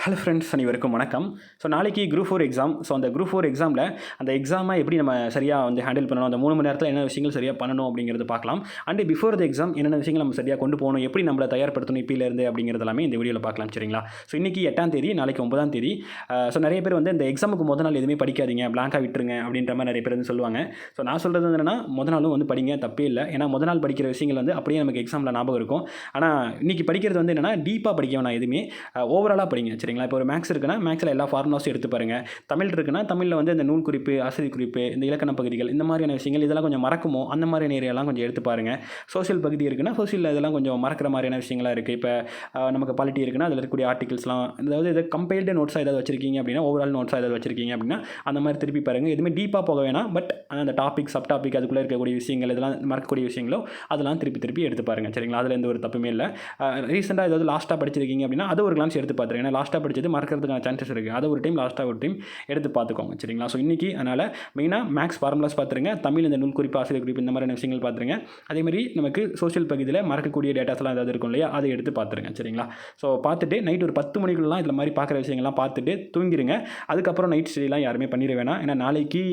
Hello friends, அனைவருக்கும் வணக்கம். So நாளைக்கு குரூப் 4 எக்ஸாம். ஸோ அந்த குரூப் 4 எக்ஸாமில் அந்த எக்ஸாமை எப்படி நம்ம சரியாக ஹேண்டில் பண்ணணும், அந்த 3 மணி நேரத்தில் என்ன விஷயங்கள் சரியாக பண்ணணும் அப்படிங்கிறது பார்க்கலாம். அண்ட் பிஃபோர் த எக்ஸாம் என்னென்ன விஷயங்கள் நம்ம சரியாக கொண்டு போகணும், எப்படி நம்மளை தயார்படுத்தணும் இப்போலேருந்து அப்படிங்கிறது எல்லாமே இந்த வீடியோவில் பார்க்கலாம். சரிங்களா? ஸோ இன்றைக்கி 8ஆம் தேதி, நாளைக்கு 9ஆம் தேதி. ஸோ நிறைய பேர் இந்த எக்ஸாமுக்கு முதல் நாள் எதுவுமே படிக்காதீங்க, பிளாங்காக விட்டுருங்க அப்படின்ற மாதிரி நிறைய பேர் சொல்லுவாங்க. ஸோ நான் சொல்கிறது என்னென்னா, முதல் நாளும் படிங்க, தப்பே இல்லை. ஏன்னா முதல் நாள் படிக்கிற விஷயங்கள் அப்படியே நமக்கு எக்ஸாமில் ஞாபகம் இருக்கும். ஆனால் இன்றைக்கி படிக்கிறது என்னென்னா, டீப்பாக படிக்க வேணாம், எதுவுமே ஓவராலாக படிங்க. சரிங்களா? இப்போ ஒரு மேக்ஸ் இருக்குன்னா மேக்ஸில் எல்லா ஃபார்முலாஸும் எடுத்து பாருங்கள். தமிழ் இருக்குன்னா தமிழில் இந்த நூல் குறிப்பு, ஆசிரியர் குறிப்பு, இந்த இலக்கண பகுதிகள், இந்த மாதிரியான விஷயங்கள் இதெல்லாம் கொஞ்சம் மறக்குமோ அந்த மாதிரியான ஏரியாலாம் கொஞ்சம் எடுத்து பாருங்கள். சோஷியல் பகுதி இருக்குன்னா சோஷியலில் இதெல்லாம் கொஞ்சம் மறக்கிற மாதிரியான விஷயங்களாக இருக்குது. இப்போ நமக்கு பாலிட்டி இருக்குன்னா அதில் இருக்கக்கூடிய ஆர்டிகல்ஸ்லாம், அதாவது இதை கம்பைல்டு நோட்ஸாக ஏதாவது வச்சிருக்கீங்க அப்படின்னா, ஓவரால் நோட்ஸாக ஏதாவது வச்சிருக்கீங்க அப்படின்னா அந்த மாதிரி திருப்பி பாருங்கள். எதுவுமே டீப்பாக போக வேணாம். பட் அந்த டாபிக், சப் டாபிக், அதுக்குள்ளே இருக்கக்கூடிய விஷயங்கள், இதெல்லாம் மறக்கக்கூடிய விஷயங்களோ அதெல்லாம் திருப்பி எடுத்து பாருங்கள். சரிங்களா? அதில் எந்த ஒரு தப்புமே இல்லை. ரீசெண்டாக ஏதாவது லாஸ்ட்டாக படிச்சிருக்கீங்க அப்படின்னா அதை ஒரு கிளான்ஸ் எடுத்து பார்த்துருங்க. ஏன்னா லாஸ்ட்டாக படிச்சது மறக்கிறதுக்கான சான்சஸ் இருக்குது. அதை ஒரு டைம், லாஸ்ட்டாக ஒரு டைம் எடுத்து பார்த்துக்கோங்க. சரிங்களா? ஸோ இன்றைக்கி அதனால் மெயினாக மேக்ஸ் ஃபார்முலாஸ் பார்த்துருங்க, தமிழ் இந்த நூல் குறிப்பு, ஆசிரியர் குறிப்பு, இந்த மாதிரியான விஷயங்கள் பார்த்துருங்க. அதேமாதிரி நமக்கு சோஷியல் பகுதியில் மறக்கக்கூடிய டேட்டாஸ்லாம் ஏதாவது இருக்கும் இல்லையா, அதை எடுத்து பார்த்துருங்க. சரிங்களா? ஸோ பார்த்துட்டு நைட் ஒரு 10 மணிக்குள்ளலாம் இதில் மாதிரி பார்க்குற விஷயங்கள்லாம் பார்த்துட்டு தூங்கிடுங்க. அதுக்கப்புறம் நைட் ஸ்டடிலாம் யாருமே பண்ணிட வேணாம். ஏன்னா நாளைக்கு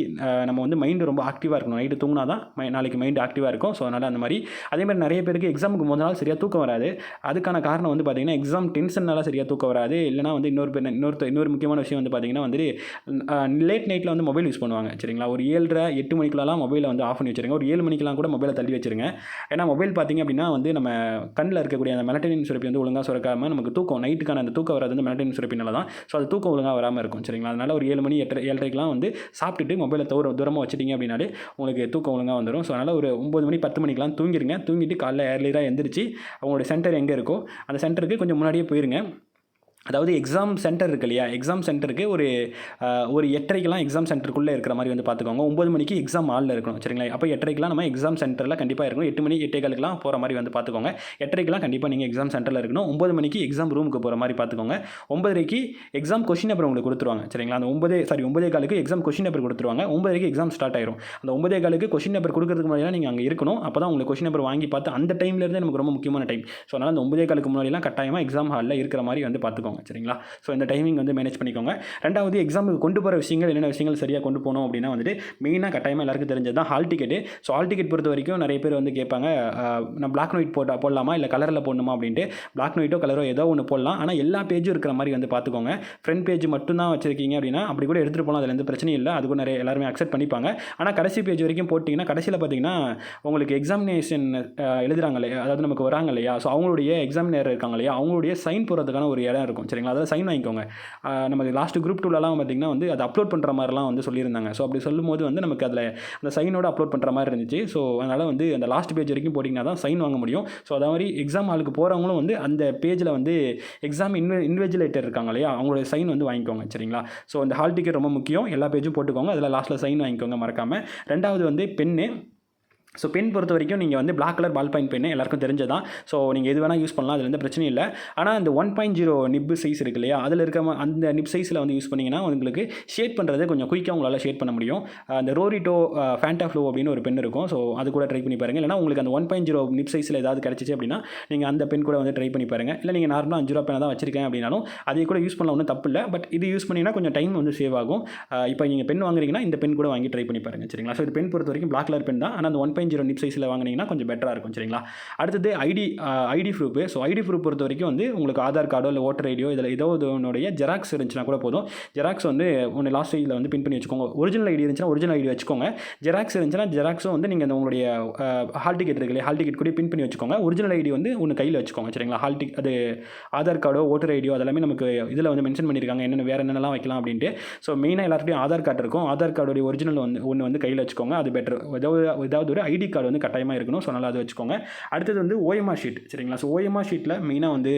நம்ம மைண்டு ரொம்ப ஆக்டிவாக இருக்கணும். நைட்டு தூங்கினா தான் நாளைக்கு மைண்டு ஆக்டிவாக இருக்கும். ஸோ அதனால் அந்த மாதிரி அதேமாதிரி நிறைய பேருக்கு எக்ஸாமுக்கு முதல் நாள் சரியாக தூக்கம் வராது. அதுக்கான காரணம் பார்த்திங்கன்னா, எக்ஸாம் டென்ஷனால் சரியாக தூக்கம் வராது. இல்லைனா இன்னொரு முக்கியமான விஷயம் பார்த்திங்கன்னா லேட் நைட்டில் மொபைல் யூஸ் பண்ணுவாங்க. சரிங்களா? ஒரு 7:30 8 மணிக்குலாம் மொபைலை ஆஃப் பண்ணி வச்சுருங்க. ஒரு 7 மணிக்கெலாம் கூட மொபைலை தள்ளி வச்சுருங்க. ஏன்னா மொபைல் பார்த்திங்க அப்படின்னா நம்ம கண்ணில் இருக்கக்கூடிய அந்த மெலட்டனின் சுரப்பி ஒழுங்காக சுரக்காமல் நமக்கு தூக்கம், நைட்டுக்கான அந்த தூக்கம் வராது மெலட்டனின் சுரப்பினால தான். ஸோ அது தூக்கம் ஒழுங்காக வராமல் இருக்கும். சரிங்களா? அதனால் ஒரு 7 மணி 7:30க்கெலாம் சாப்பிட்டுட்டு மொபைலை தூரமாக வச்சுட்டிங்க அப்படின்னாலே உங்களுக்கு தூக்கம் ஒழுங்காக வந்துடும். ஸோ அதனால் ஒரு 9 மணி 10 மணிக்கெலாம் தூங்கிடுங்க. தூங்கிட்டு காலைல ஏர்லியராக எந்திரிச்சு அவங்களுடைய சென்டர் எங்கே இருக்கோ அந்த சென்டருக்கு கொஞ்சம் முன்னாடியே போயிருங்க. அதாவது எக்ஸாம் சென்டர் இருக்கு இல்லையா, எக்ஸாம் சென்டருக்கு ஒரு 8:30க்கெலாம் எக்ஸாம் சென்டருக்குள்ளே இருக்கிற மாதிரி பார்த்துக்கோங்க. 9 மணிக்கு எக்ஸாம் ஹாலில் இருக்கணும். சரிங்களா? அப்போ 8:30க்கெலாம் நம்ம எக்ஸாம் சென்டரில் கண்டிப்பாக இருக்கணும். 8 மணி 8:15க்கெலாம் போகிற மாதிரி பார்த்துக்கோங்க. 8:30க்கெலாம் கண்டிப்பாக நீங்கள் எக்ஸாம் சென்டரில் இருக்கணும். 9 மணிக்கு எக்ஸாம் ரூமுக்கு போகிற மாதிரி பார்த்துக்கோங்க. 9:30க்கு எக்ஸாம் கொஷின் பேப்பர் உங்களுக்கு கொடுத்துருவாங்க. சரிங்களா? அந்த 9:15க்கு எக்ஸாம் கொஷின் பேப்பர் கொடுத்துருவாங்க. 9:30க்கு எக்ஸாம் ஸ்டார்ட் ஆயிரும். அந்த 9:15க்கு கொஷின் பேப்பர் கொடுக்கறதுக்கு முன்னாடி நீங்கள் அங்கே இருக்கணும். அப்போ தான் உங்களுக்கு கொஷின் பேப்பர் வாங்கி பார்த்து அந்த டைம்லேருந்து நமக்கு ரொம்ப முக்கியமான டைம். ஸோ அதனால் அந்த 9:15க்கு முன்னாடிலாம் கட்டாயமாக எக்ஸாம் ஹாலில் இருக்கிற மாதிரி பார்த்துக்கோங்க. சரிங்களா? ஸோ இந்த டைமிங் மேனேஜ் பண்ணிக்கோங்க. ரெண்டாவது, எக்ஸாமுக்கு கொண்டு போகிற விஷயங்கள், என்னென்ன விஷயங்கள் சரியாக கொண்டு போகணும் அப்படின்னா மெயினாக கட்டாயமாக எல்லாருக்கும் தெரிஞ்சது தான் hall ticket. So hall ticket பொறுத்த வரைக்கும் நிறைய பேர் கேட்பாங்க, நான் பிளாக் அண்ட் ஒயிட் போடலாமா இல்லை கலரில் போடணுமா அப்படின்ட்டு. பிளாக் அண்ட் ஒயிட்டோ கலரோ ஏதோ ஒன்று போடலாம். ஆனால் எல்லா பேஜும் இருக்கிற மாதிரி பார்த்துக்கோங்க. ஃப்ரண்ட் பேஜ் மட்டும் தான் வச்சிருக்கீங்க அப்படின்னா அப்படி கூட எடுத்துகிட்டு போகலாம். அதில் எந்த பிரச்சனையும் இல்லை. அது கூட நிறைய எல்லாருமே அக்செப்ட் பண்ணிப்பாங்க. ஆனால் கடைசி பேஜ் வரைக்கும் போட்டிங்கன்னா கடைசியில் பார்த்தீங்கன்னா உங்களுக்கு எக்ஸாமினேஷன் எழுதுறாங்க இல்லையா, அதாவது நமக்கு வராங்க இல்லையா, ஸோ அவங்களுடைய எக்ஸாமினர் இருக்காங்க இல்லையா, அவங்களுடைய சைன் போடுறதுக்கான ஒரு இடம் இருக்கும். சரிங்களா? அதாவது சைன் வாங்கிக்கோங்க. நமக்கு லாஸ்ட் குரூப் 2லலாம் பார்த்திங்கன்னா அதை அப்லோட் பண்ணுற மாதிரிலாம் சொல்லியிருந்தாங்க. ஸோ அப்படி சொல்லும்போது நமக்கு அதில் அந்த சைனோட அப்லோட் பண்ணுற மாதிரி இருந்துச்சு. ஸோ அதனால் அந்த லாஸ்ட் பேஜ் வரைக்கும் போட்டிங்கன்னா தான் சைன் வாங்க முடியும். ஸோ அதே மாதிரி எக்ஸாம் ஹாலுக்கு போகிறவங்களும் அந்த பேஜில் எக்ஸாம் இன்விஜிலேட்டர் இருக்காங்க இல்லையா, அவங்களோட சைன் வாங்கிக்கோங்க. சரிங்களா? ஸோ அந்த ஹால் டிக்கெட் ரொம்ப முக்கியம். எல்லா பேஜும் போட்டுக்கோங்க. அதில் லாஸ்ட்டில் சைன் வாங்கிக்கோங்க மறக்காமல். ரெண்டாவது பென்னு. ஸோ பென் பொறுத்த வரைக்கும் நீங்கள் black colour ball point pen எல்லாருக்கும் தெரிஞ்சதான். ஸோ நீங்கள் எது வேணால் யூஸ் பண்ணலாம், அதில் எந்த பிரச்சனையும் இல்லை. ஆனால் இந்த 1.0 நிப் சைஸ் இருக்கு இல்லையா, அதில் இருக்க அந்த நிப் சைஸில் யூஸ் பண்ணிங்கன்னா உங்களுக்கு ஷேட் பண்ணுறது கொஞ்சம் குயிக்காக உங்களால் ஷேட் பண்ண முடியும். அந்த ரோரிட்டோ ஃபேண்டா ஃப்ளோ அப்படின்னு ஒரு பென் இருக்கும். ஸோ அது கூட ட்ரை பண்ணி பாருங்கள். இல்லைனா உங்களுக்கு அந்த 1.0 நிப் சைஸில் ஏதாவது கிடச்சிச்சு அப்படின்னா நீங்கள் அந்த பென் கூட ட்ரை பண்ணி பாருங்கள். இல்லை நீங்கள் நார்மலாக 5 ரூபா பெண்ணை தான் வச்சிருக்கேன் அப்படின்னாலும் அதை கூட யூஸ் பண்ணலாம், ஒன்றும் தப்பு இல்லை. பட் இது யூஸ் பண்ணிங்கன்னா கொஞ்சம் டைம் சேவ் ஆகும். இப்போ நீங்கள் பென் வாங்குறீங்கன்னா இந்த பென் கூட வாங்கி ட்ரை பண்ணி பாருங்கள். சரிங்களா? ஸோ இது பென் பொறுத்த வரைக்கும் பிளாக் கலர் பென் தான். ஆனால் அந்த 1.0 நிப் சைஸில் வாங்கினீங்கன்னா கொஞ்சம் பெட்டராக இருக்கும். சரிங்களா? அடுத்தது ID proof. So ID proof பொறுத்த வரைக்கும் உங்களுக்கு ஆதார் கார்டோ இல்லை ஓட்டர் ஐடியோ இதில் ஏதோ ஒன்றுடைய ஜெராக்ஸ் இருந்துச்சுன்னா கூட போதும். ஜெராக்ஸ் ஒன்று லாஸ்ட் சைடில் பின் பண்ணி வச்சுக்கோங்க. ஒரிஜினல் ஐடி இருந்துச்சுன்னா ஒரிஜினல் ஐடி வச்சுக்கோங்க. ஜெராக்ஸ் இருந்துச்சுன்னா ஜெராக்ஸும் நீங்கள் உங்களுடைய ஹால் டிக்கெட் இருக்கு இல்லையா, ஹால் டிக்கெட் கூட பின் பண்ணி வச்சுக்கோங்க. ஒரிஜினல் ஐடி ஒன்று கையில் வச்சுக்கோங்க. சரிங்களா? அது ஆதார் கார்டோ ஓட்டர் ஐடியோ அதெல்லாமே நமக்கு இதில் மென்ஷன் பண்ணியிருக்காங்க என்னென்ன வேறு என்னென்னலாம் வைக்கலாம் அப்படின்ட்டு. ஸோ மெயினாக எல்லாருடையும் ஆதார் கார்டு இருக்கும். ஆதார் கார்டோடைய ஒரிஜினல் ஒன்று கையில் வச்சுக்கோங்க. அது பெட்டர். ஏதாவது ஒரு ஐடி கார்டு கட்டாயமாக இருக்கணும். ஸோ நல்லா அது வச்சுக்கோங்க. அடுத்தது ஓஎம்ஆர் ஷீட். சரிங்களா? ஸோ ஓஎம்ஆர் ஷீட்டில் மெயினாக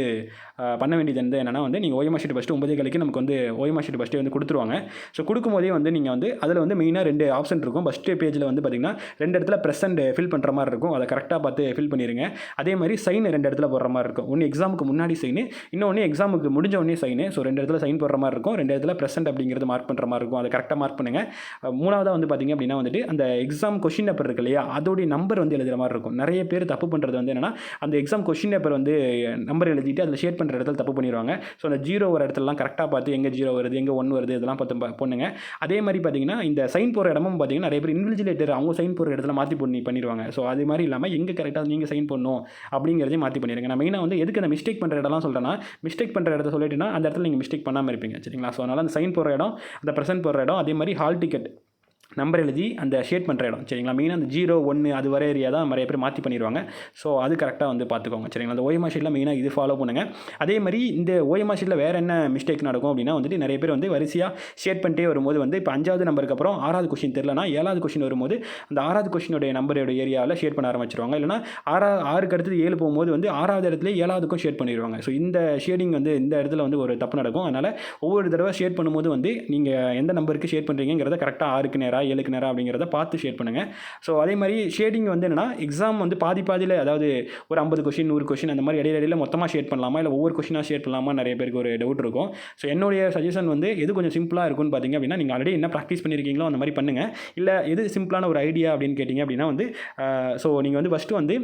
பண்ண வேண்டியது என்னென்னா நீங்கள் ஓஎம்ஆர் ஷீட் ஃபஸ்ட்டு 9:15க்கு நமக்கு ஓஎம்ஆர் ஷீட் ஃபஸ்ட்டு கொடுத்துருவாங்க. ஸோ கொடுக்கும்போதே நீங்கள் அதில் மெயினாக 2 ஆப்ஷன் இருக்கும். ஃபஸ்ட்டு பேஜில் பார்த்தீங்கன்னா 2 இடத்துல ப்ரெசென்ட் ஃபில் பண்ணுற மாதிரி இருக்கும். அதை கரெக்டாக பார்த்து ஃபில் பண்ணிடுங்க. அதே மாதிரி சைன் 2 இடத்துல போடுற மாதிரி இருக்கும். ஒன்று எக்ஸாமுக்கு முன்னாடி சைனு, இன்னொன்று எக்ஸாமுக்கு முடிஞ்ச உடனே சைனு. ஸோ 2 இடத்துல சைன் போடுற மாதிரி இருக்கும். 2 இடத்துல ப்ரெசென்ட் அப்படிங்கிறது மார்க் பண்ணுற மாதிரி இருக்கும். அதை கரெக்டாக மார்க் பண்ணுங்கள். மூணாவதாக பார்த்தீங்க அப்படின்னா அந்த எக்ஸாம் கொஷின் பேப்பர் இருக்கு இல்லையா, அதோடைய நம்பர் வந்து எழுதுகிற மாதிரி இருக்கும். நிறைய பேர் தப்பு பண்ணுறது வந்து என்னென்னா, அந்த எக்ஸாம் கொஷின் பேப்பர் வந்து நம்பர் எழுதிட்டு அதில் ஷேட் பண்ணுற இடத்துல தப்பு பண்ணிடுவாங்க. ஸோ அந்த 0 வர இடத்துலலாம் கரெக்டாக பார்த்து எங்கே 0 வருது, எங்கே 1 வருது, இதெல்லாம் பார்த்து பண்ணுங்க. அதே மாதிரி பார்த்தீங்கன்னா, இந்த சைன் போகிற இடமும் பார்த்தீங்கன்னா, நிறைய பேர் இன்விஜிலேட்டர் அவங்க சைன் போகிற இடத்துல மாற்றி பண்ணிடுவாங்க. ஸோ அது மாதிரி இல்லாமல் எங்கே கரெக்டாக நீங்கள் சைன் பண்ணணும் அப்படிங்கிறதையும் மாற்றி பண்ணிடுங்க. நான் மெயினாக வந்து எதுக்கு அந்த மிஸ்டேக் பண்ணுற இடம்லாம் சொல்கிறேன்னா, மிஸ்டேக் பண்ணுற இடத்த சொல்லிட்டுனா அந்த இடத்துல நீங்கள் மிஸ்டேக் பண்ணாமல் இருப்பீங்க. சரிங்களா? ஸோ அதனால் அந்த சைன் போகிற இடம், அந்த ப்ரெசென்ட் போகிற இடம், அதே மாதிரி ஹால் டிக்கெட் நம்பர் எழுதி அந்த ஷேட் பண்ணுற இடம். சரிங்களா? மெயினாக அந்த 0, 1 அது வர ஏரியா தான் நிறைய பேர் மாற்றி பண்ணிடுவாங்க. ஸோ அது கரெக்டாக வந்து பார்த்துக்கோங்க. சரிங்களா? அந்த ஓஎம்ஆர் ஷீட்டில் மெயினாக இது ஃபாலோ பண்ணுங்கள். அதே மாதிரி இந்த ஓஎம்ஆர் ஷீட்டில் வேறு என்ன மிஸ்டேக் நடக்கும் அப்படின்னா வந்துட்டு, நிறைய பேர் வந்து வரிசையாக ஷேட் பண்ணிட்டே வரும்போது வந்து இப்போ 5வது நம்பருக்கு அப்புறம் 6வது கொஷின் தெரிலனா 7வது கொஷின் வரும்போது அந்த 6வது கொஷினுடைய நம்பரோட ஏரியாவில் ஷேட் பண்ண ஆரம்பிச்சிருவாங்க. இல்லைனா 6க்கு அடுத்து 7 போகும்போது வந்து 6வது இடத்துல 7வதுக்கும் ஷேட் பண்ணிடுவாங்க. ஸோ இந்த ஷேடிங் வந்து இந்த இடத்துல வந்து ஒரு தப்பு நடக்கும். அதனால் ஒவ்வொரு தடவை ஷேட் பண்ணும்போது வந்து நீங்கள் எந்த நம்பருக்கு ஷேட் பண்ணுறீங்கிறத கரெக்டாக 6க்கு நேராக 7க்கு நேராக அப்படிங்கிறத பார்த்து ஷேட் பண்ணுங்கள். ஸோ அதே மாதிரி ஷேடிங் வந்து என்னென்னா, எக்ஸாம் வந்து பாதியில் அதாவது ஒரு 50 கொஷின் 100 கொஷின் அந்த மாதிரி இடையில மொத்தமாக ஷேட் பண்ணலாமா, இல்லை ஒவ்வொரு கொஷினாக ஷேட் பண்ணலாமா, நிறைய பேருக்கு ஒரு டவுட் இருக்கும். ஸோ என்னுடைய சஜஷன் வந்து எது கொஞ்சம் சிம்பிளாக இருக்கும்னு பார்த்தீங்க அப்படின்னா, நீங்கள் ஆல்ரெடி என்ன ப்ராக்டிஸ் பண்ணியிருக்கீங்களோ அந்த மாதிரி பண்ணுங்கள். இல்லை எது சிம்பிளான ஒரு ஐடியா அப்படின்னு கேட்டிங்க அப்படின்னா வந்து, ஸோ நீங்கள் வந்து ஃபஸ்ட்டு வந்து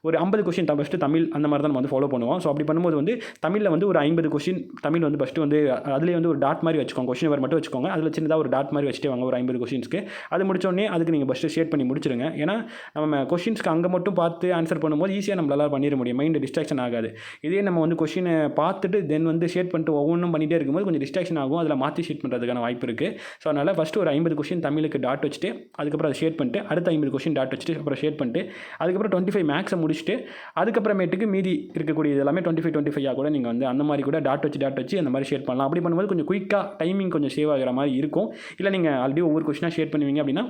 ஒரு 50 கொஷின் ஃபஸ்ட்டு தமிழ் அந்த மாதிரி தான் நம்ம வந்து ஃபாலோ பண்ணுவோம். ஸோ அப்படி பண்ணும்போது வந்து தமிழில் வந்து ஒரு 50 கொஷின் தமிழ் வந்து ஃபஸ்ட்டு வந்து அதிலே வந்து ஒரு டாட் மாதிரி வச்சுக்கோங்க. கொஷின் நம்பர் மட்டும் வச்சுக்கோங்க. அதில் சின்னதாக ஒரு டாட் மாதிரி வச்சுட்டு வாங்க ஒரு 50 கொஷின்ஸ்க்கு. அது முடிச்சோடனே அதுக்கு நீங்கள் ஃபஸ்ட்டு ஷேட் பண்ணி முடிச்சிருங்க. ஏன்னா நம்ம கொஷின்ஸ்க்கு அங்கே மட்டும் பார்த்து ஆன்சர் பண்ணும்போது ஈஸியாக நம்மளால் பண்ணிட முடியும். மைண்டு டிஸ்ட்ராக்ஷன் ஆகாது. இதே நம்ம வந்து கொஷினை பார்த்துட்டு தென் வந்து ஷேட் பண்ணிட்டு ஒவ்வொன்றும் பண்ணிகிட்டே இருக்கும்போது கொஞ்சம் டிஸ்ட்ராக்ஷன் ஆகும். அதில் மாற்றி ஷேட் பண்ணுறதுக்கான வாய்ப்பு இருக்குது. ஸோ அதனால் ஃபஸ்ட்டு ஒரு 50 கொஷின் தமிழுக்கு டாட் வச்சுட்டு அதுக்கப்புறம் அதை ஷேட் பண்ணிட்டு அடுத்த 50 கொஷின் டாட் வச்சுட்டு அப்புறம் ஷேட் பண்ணிட்டு அதுக்கப்புறம் 25 மேக்ஸை முடிச்சுட்டு அதுக்கப்புறமேட்டுக்கு மீதி இருக்கக்கூடிய இது எல்லாமே 25 கூட நீங்கள் வந்து அந்த மாதிரி கூட டாட் வச்சு அந்த மாதிரி ஷேட் பண்ணலாம். அப்படி பண்ணும்போது கொஞ்சம் குயிக்காக டைமிங் கொஞ்சம் சேவ் ஆகிற மாதிரி இருக்கும். இல்லை நீங்கள் ஆல்ரெடி ஒவ்வொரு கொஷினாக ஷேட் பண்ணுவீங்க அப்படின்னா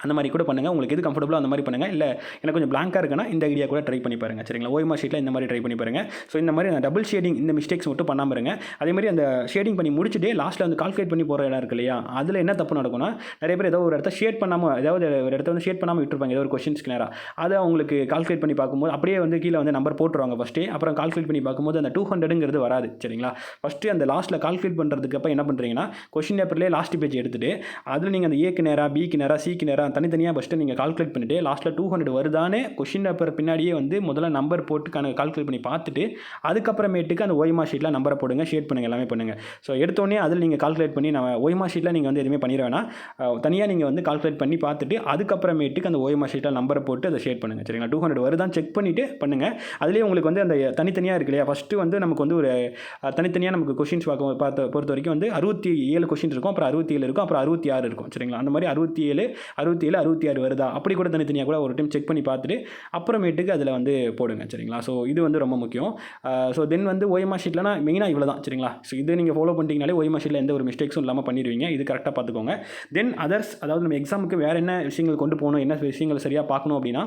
அந்த மாதிரி கூட பண்ணுங்கள். உங்களுக்கு எது கம்ஃபர்டபுளோ அந்த மாதிரி பண்ணுங்கள். இல்லை எனக்கு கொஞ்சம் பிளாங்காக இருக்குன்னா இந்த ஐடியா கூட ட்ரை பண்ணி பாருங்கள். சரிங்களா? ஓஎம்ஆர் ஷீட்டில் இந்த மாதிரி ட்ரை பண்ணி பாருங்கள். ஸோ இந்த மாதிரி நான் டபுள் ஷேடிங் இந்த மிஸ்டேக்ஸ் மட்டும் பண்ணாமல் இருங்க. அதே மாதிரி அந்த ஷேடிங் பண்ணி முடிச்சுட்டு லாஸ்ட்டில் வந்து கால்குலேட் பண்ணி போகிற இடம் இருக்கு இல்லையா, அதில் என்ன தப்பு நடக்கும்னா, நிறைய பேர் ஏதோ ஒரு இடத்த ஷேட் பண்ணாமல் ஏதாவது ஒரு இடத்த வந்து ஷேட் பண்ணாமல் விட்டுருப்பாங்க ஏதோ ஒரு கொஷின்ஸ்க்கு நேராக. அதை அவங்களுக்கு கால்குலேட் பண்ணி பார்க்கும்போது அப்படியே வந்து கீழே வந்து நம்பர் போட்டுருவாங்க ஃபஸ்ட்டு. அப்புறம் கால்குலேட் பண்ணி பார்க்கும்போது அந்த 200ங்கிறது வராது. சரிங்களா? ஃபஸ்ட்டு அந்த லாஸ்ட்டில் கால்குலேட் பண்ணுறதுக்கு அப்போ என்ன பண்ணுறீங்கன்னா, கொஷின் பேப்பர்லேயே லாஸ்ட் பேஜ் எடுத்துகிட்டு அதில் நீங்கள் அந்த ஏக்கு நேராக பிக்கு நேராக சிக்கு நேராக தனித்தனியாக ஃபஸ்ட்டு நீங்கள் கால்குலேட் பண்ணிவிட்டு லாஸ்ட்டில் 200 வருதானே கொஷின் பேப்பர் பின்னாடியே வந்து முதல்ல நம்பர் போட்டு கால்குலேட் பண்ணி பார்த்துட்டு அதுக்கப்புறமேட்டுக்கு அந்த ஓஎம்ஆர் ஷீட்டில் நம்பரை போடுங்க, ஷேட் பண்ணுங்கள், எல்லாமே பண்ணுங்கள். ஸோ எடுத்தோடனே அதில் நீங்கள் கால்குலேட் பண்ணி நம்ம ஓஎம்ஆர் ஷீட்டில் நீங்கள் வந்து எதுவுமே பண்ணிட வேணாம். தனியாக நீங்கள் வந்து கால்குலேட் பண்ணி பார்த்துட்டு அதுக்கப்புறமேட்டுக்கு அந்த ஓஎம்ஆர் ஷீட்டில் நம்பரை போட்டு அதை ஷேட் பண்ணுங்கள். சரிங்களா? 200 வருதான்னு செக் பண்ணிவிட்டு பண்ணுங்கள். அதுலேயே உங்களுக்கு வந்து அந்த தனித்தனியாக இருக்கு இல்லையா, ஃபஸ்ட்டு வந்து நமக்கு வந்து ஒரு தனித்தனியாக நமக்கு கொஷின்ஸ் பொறுத்த வரைக்கும் வந்து 67 கொஷின்ஸ் இருக்கும், அப்புறம் 67 இருக்கும், அப்புறம் 66 இருக்கும். சரிங்களா? அந்த மாதிரி 67, 66 வருதா அப்படி கூட தனித்தனியாக கூட ஒரு டைம் செக் பண்ணி பார்த்துட்டு அப்புறமேட்டுக்கு அதில் வந்து போடுங்க. சரிங்களா? ஸோ இது வந்து ரொம்ப முக்கியம். ஸோ தென் வந்து ஓஎம்ஆர் ஷீட்லனா மெயினாக இவ்வளோ தான். சரிங்களா? ஸோ இது நீங்கள் ஃபாலோ பண்ணிட்டீங்கனாலே ஓஎம்ஆர் ஷீட்டில் எந்த ஒரு மிஸ்டேக்ஸும் இல்லாமல் பண்ணிடுவீங்க. இது கரெக்டாக பார்த்துக்கோங்க. தென் அதர்ஸ், அதாவது நம்ம எக்ஸாமுக்கு வேறு என்ன விஷயங்கள் கொண்டு போகணும், என்ன விஷயங்கள் சரியாக பார்க்கணும் அப்படின்னா,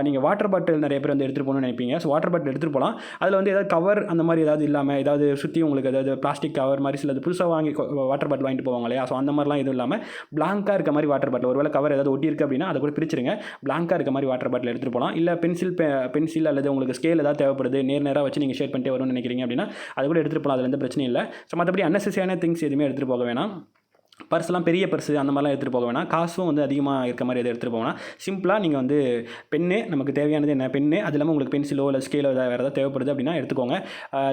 நீங்கள் வாட்டர் பாட்டில் நிறைய பேர் வந்து எடுத்துகிட்டு போகணும்னு நினைப்பீங்க. ஸோ வாட்டர் பாட்டில் எடுத்துகிட்டு போகலாம். அதில் வந்து ஏதாவது கவர் அந்த மாதிரி ஏதாவது இல்லாமல் ஏதாவது சுற்றி உங்களுக்கு ஏதாவது பிளாஸ்டிக் கவர் மாதிரி சில புதுசாக வாங்கி வாட்டர் பாட்டில் வாங்கிட்டு போவாங்க இல்லையா, ஸோ அந்த மாதிரிலாம் எதுவும் இல்லாமல் பிளாங்காக இருக்க மாதிரி வாட்டர் பாட்டில், ஒருவேளை கவர் ஏதாவது ஒட்டி இருக்குது அப்படின்னா அதை கூட பிரிச்சிருங்க. பிளாங்காக இருக்க மாதிரி வாட்டர் பாட்டில் எடுத்துகிட்டு போகலாம். இல்லை பென்சில் அல்லது உங்களுக்கு ஸ்கேல் ஏதாவது தேவைப்படுது, நேராக வச்சு நீங்கள் ஷேட் பண்ணிட்டே வரும்னு நினைக்கிறீங்க அப்படின்னா அது கூட எடுத்துகிட்டு போகலாம். அதில் எந்த பிரச்சனையும் இல்லை. ஸோ மற்றபடி அன்னெசரியான திங்ஸ் எதுவுமே எடுத்துகிட்டு போக வேணாம். பர்ஸ்லாம் பெரிய பர்ஸு அந்த மாதிரிலாம் எடுத்துகிட்டு போக வேணாம். காசும் வந்து அதிகமாக இருக்க மாதிரி எதை எடுத்துகிட்டு போவேனா. சிம்பிளாக நீங்கள் வந்து பென்னு, நமக்கு தேவையானது என்ன பென்னு, அது இல்லாமல் உங்களுக்கு பென்சிலோ இல்லை ஸ்கேலோ வேறு ஏதாவது தேவைப்படுது அப்படின்னா எடுத்துக்கோங்க.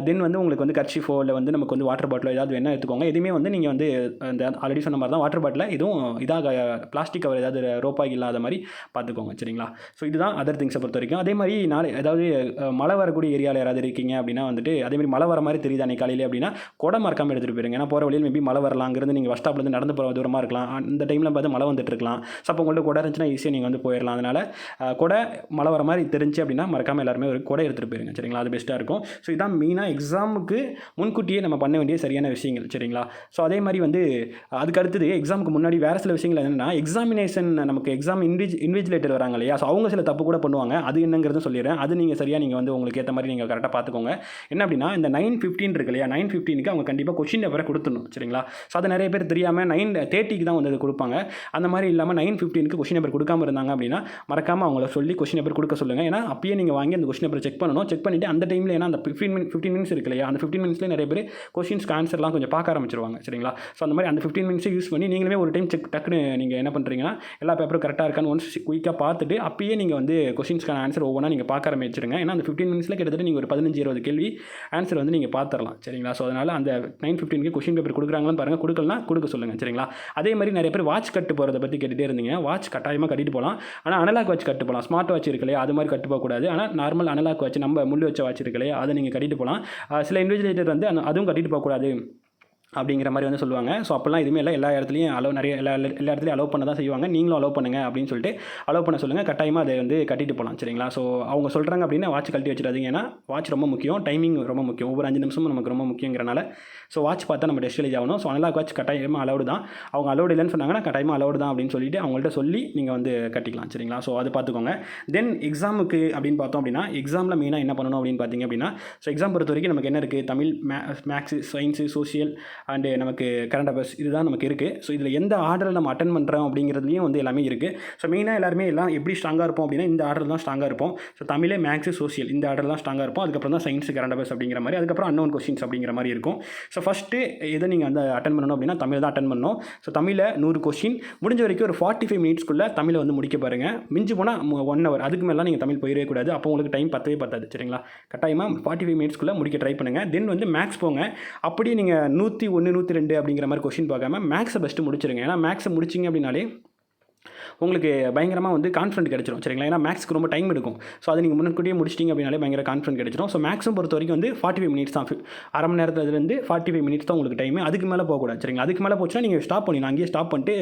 தென் வந்து உங்களுக்கு வந்து கர்ச்சீஃபோ இல்லை வந்து நமக்கு வந்து வாட்டர் பாட்டிலோ ஏதாவது வேணால் எடுத்துக்கோங்க. எதுவுமே வந்து நீங்கள் வந்து அந்த ஆல்ரெடி சொன்ன மாதிரி தான் வாட்டர் பாட்டில் எதுவும் இதாக பிளாஸ்டிக் கவர் ஏதாவது ரோப்பாக இல்லாத மாதிரி பார்த்துக்கோங்க. சரிங்களா? ஸோ இதுதான் அதர் திங்ஸை பொறுத்த வரைக்கும். அதே மாதிரி ஏதாவது மழை வரக்கூடிய ஏரியாவில் யாராவது இருக்கீங்க அப்படின்னா வந்துட்டு அதேமாதிரி மழை வர மாதிரி தெரியுது அன்றைக்கி காலையில் அப்படின்னா குடம் மறக்காமல் எடுத்துகிட்டு போயிருங்க. ஏன்னா போகிற வழியில் மேபி மழை வரலாங்கிறது நீங்கள் ஃபஸ்ட் ஸ்டாப்லேருந்து நடந்து போகிற தூரமாக இருக்கலாம். அந்த டைமில் பார்த்து மழை வந்துட்டு இருக்கலாம். ஸோ அப்போ உங்கள்கிட்ட கொடை இருந்துச்சுன்னா ஈஸியாக நீங்கள் வந்து போயிடலாம். அதனால் கொடை மழை வர மாதிரி தெரிஞ்சு அப்படின்னா மறக்காமல் எல்லாருமே ஒரு கொடை எடுத்துகிட்டு போயிருங்க. சரிங்களா? அது பெஸ்ட்டாக இருக்கும். ஸோ இதான் மெயினாக எக்ஸாமுக்கு முன்கூட்டியே நம்ம பண்ண வேண்டிய சரியான விஷயங்கள். சரிங்களா? ஸோ அதே மாதிரி வந்து அதுக்கு அடுத்தது எக்ஸாமுக்கு முன்னாடி வேறு சில விஷயங்கள் என்னென்னா, எக்ஸாமினேஷன் நமக்கு எக்ஸாம் இன்விஜிலேட்டர் வராங்க இல்லையா, ஸோ அவங்க சில தப்பு கூட பண்ணுவாங்க. அது என்னங்கிறது சொல்லிடுறேன். அது நீங்கள் சரியாக நீங்கள் வந்து உங்களுக்கு ஏற்ற மாதிரி நீங்கள் கரெக்டாக பார்த்துக்கோங்க. என்ன அப்படின்னா, இந்த 9:15 இருக்கு இல்லையா, 9:15க்கு அவங்க கண்டிப்பாக கொஷின் பேப்பரை கொடுத்துடணும். சரிங்களா? ஸோ அதை நிறைய பேர் தெரியாமல் இல்லாமல் 9:30க்கு தான் வந்து அது கொடுப்பாங்க. அந்த மாதிரி இல்லாமல் 9:15க்கு கொஷின் பேப்பர் கொடுக்காம இருந்தாங்க அப்படின்னா மறக்காமல் அவங்கள சொல்லி கொஷின் பேப்பர் கொடுக்க சொல்லுங்கள். ஏன்னா அப்பயே நீங்கள் வாங்கி அந்த கொஷின் பேப்பர் செக் பண்ணணும். செக் பண்ணிவிட்டு அந்த டைமில் ஏன்னா அந்த 15 மினிட்ஸ் இருக்கு இல்லையா, அந்த 15 மினிட்ஸ்லேயே நிறைய பேர் கொஷின்ஸ்க்கு ஆன்சர்லாம் கொஞ்சம் பார்க்க ஆரம்பிச்சிருவாங்க. சரிங்களா? ஸோ அந்த மாதிரி அந்த 15 மினிட்ஸை யூஸ் பண்ணி நீங்களுமே ஒரு டைம் டக்குன்னு நீங்கள் என்ன பண்ணுறீங்கன்னா எல்லா பேப்பரும் கரெக்டாக இருக்கான்னு ஒன்ஸ் குயிக்காக பார்த்துட்டு அப்பயே நீங்கள் வந்து கொஷின்ஸ்க்கான ஆன்சர் ஒவ்வொன்றா நீங்கள் பார்க்க ஆரம்பிச்சிருங்க. ஏன்னா அந்த 15 மினிட்ஸில் கிட்டத்தட்ட நீங்கள் ஒரு 15-20 கேள்வி ஆன்சர் வந்து நீங்கள் பார்த்துடலாம். சரிங்களா? ஸோ அதனால் அந்த 9:15க்கு கொஷின் பேப்பர் கொடுக்குறாங்களான்னு பாருங்கள். கொடுக்கலனா கொடுக்க சொல்லுங்கள். சரிங்களா? அதே மாதிரி நிறைய பேர் வாட்ச் கட்டு போகிறத பற்றி கேட்டுகிட்டே இருந்தீங்க. வாட்ச் கட்டாயமாக கட்டிட்டு போகலாம். ஆனால் அனலாக் வாட்ச் கட்டு போகலாம். ஸ்மார்ட் வாட்ச் இருக்கு இல்லையா, அது மாதிரி கட்டு போகக்கூடாது. ஆனால் நார்மல் அனலாக் வாட்ச் நம்ம முள்ளு வச்ச வாட்ச் இருக்கு இல்லையா, அதை நீங்கள் கட்டிட்டு போகலாம். சில இன்விஜிலேட்டர் வந்து அதுவும் கட்டிட்டு போகக்கூடாது அப்படிங்கிற மாதிரி வந்து சொல்லுவாங்க. ஸோ அப்போல்லாம் எதுவுமே இல்லை. எல்லா இடத்துலையும் நிறைய எல்லா இடத்துலையும் அலோவ் பண்ண தான் செய்வாங்க. நீங்களும் அலோவ் பண்ணுங்கள் அப்படின்னு சொல்லிட்டு அலோவ் பண்ண சொல்லுங்கள். கட்டாயமாக அதை வந்து கட்டிட்டு போகலாம். சரிங்களா? ஸோ அவங்க சொல்கிறாங்க அப்படின்னா வாட்ச் கழட்டி வச்சிடாதீங்க. ஏன்னா வாட்ச் ரொம்ப முக்கியம், டைமிங் ரொம்ப முக்கியம். ஒவ்வொரு 5 நிமிஷமும் நமக்கு ரொம்ப முக்கியங்கிறனால ஸோ வாட்ச் பார்த்தா நம்ம டெஸ்ட் ஆகணும். ஸோ அனலாக் வாட்ச் கட்டாயமாக அலௌடு தான். அவங்க அலௌடு இல்லைன்னு சொன்னாங்கன்னா கட்டாயமாக அலௌடு தான் அப்படின்னு சொல்லிட்டு அவங்கள்ட்ட சொல்லி நீங்கள் வந்து கட்டிக்கலாம். சரிங்களா? ஸோ அது பார்த்துக்கோங்க. தென் எக்ஸாமுக்கு அப்படின்னு பார்த்தோம் அப்படின்னா எக்ஸாமில் மெயினாக என்ன பண்ணணும் அப்படின்னு பார்த்தீங்க அப்படின்னா, ஸோ எக்ஸாம் பொறுத்த வரைக்கும் நமக்கு என்ன இருக்குது, Tamil, maths, science, social and நமக்கு கரண்ட் அஃபேர்ஸ் இதுதான் நமக்கு இருக்குது. ஸோ இதில் எந்த ஆர்டரில் நம்ம அட்டன் பண்ணுறோம் அப்படிங்கிறதுலையும் வந்து எல்லாமே இருக்குது. ஸோ மெயினாக எல்லாருமே எல்லாம் எப்படி ஸ்ட்ராங்காக இருப்போம் அப்படின்னா இந்த ஆர்டர் தான் ஸ்ட்ராங்காக இருப்போம். ஸோ தமிழ், மேக்ஸு, சோஷியல் இந்த ஆர்டர் தான் ஸ்ட்ராங்காக இருப்போம். அதுக்கப்புறம் தான் சயின்ஸ், கரண்ட் அஃபேர்ஸ் அப்படிங்கிற மாதிரி, அதுக்கப்புறம் அன்னோன் கொஸ்டின்ஸ் அப்படிங்கிற மாதிரி இருக்கும். ஸோ ஃபஸ்ட்டு எதை நீங்கள் வந்து அட்டன் பண்ணணும் அப்படின்னா தமிழ் தான் அட்டன் பண்ணணும். ஸோ தமிழில் 100 கொஸ்டின் முடிஞ்ச வரைக்கும் ஒரு 45 மினிட்ஸ்க்குள்ளே தமிழை வந்து முடிக்க பாருங்கள். மிஞ்சி போனால் 1 ஹவர், அதுக்கு மேலே நீங்கள் தமிழ் போயிடவே கூடாது. அப்போ உங்களுக்கு டைம் பத்தாது. சரிங்களா? கட்டாயமாக 45 மினிட்ஸ்க்குள்ளே முடிக்க ட்ரை பண்ணுங்கள். தென் வந்து மேக்ஸ் போங்க. அப்படியே நீங்கள் 101, 102 அப்படிங்கிற மாதிரி கொஸ்டின் பார்க்காம மேக்ஸை ஃபஸ்ட்டு முடிச்சிருங்க. ஏன்னா மேக்ஸை முடிச்சிங்க அப்படின்னாலே உங்களுக்கு பயங்கரமாக வந்து கான்ஃபிடென்ட் கிடச்சிரும். சரிங்களா? ஏன்னா மேக்ஸ்க்கு ரொம்ப டைம் எடுக்கும். ஸோ அதை நீங்கள் முன்னாடியே முடிச்சிட்டிங்க அப்படின்னாலே பயங்கர கான்ஃபிடென்ட் கிடச்சிரும். ஸோ மேக்ஸும் பொறுத்த வரைக்கும் வந்து 45 மினிட்ஸ் தான். அரை மணி நேரத்துலேருந்து 45 மினிட்ஸ் தான் உங்களுக்கு டைம். அதுக்கு மேலே போகக்கூடாது. சரிங்களா? அதுக்கு மேலே போச்சுன்னா நீங்கள் ஸ்டாப் பண்ணி அங்கேயே ஸ்டாப் பண்ணிட்டு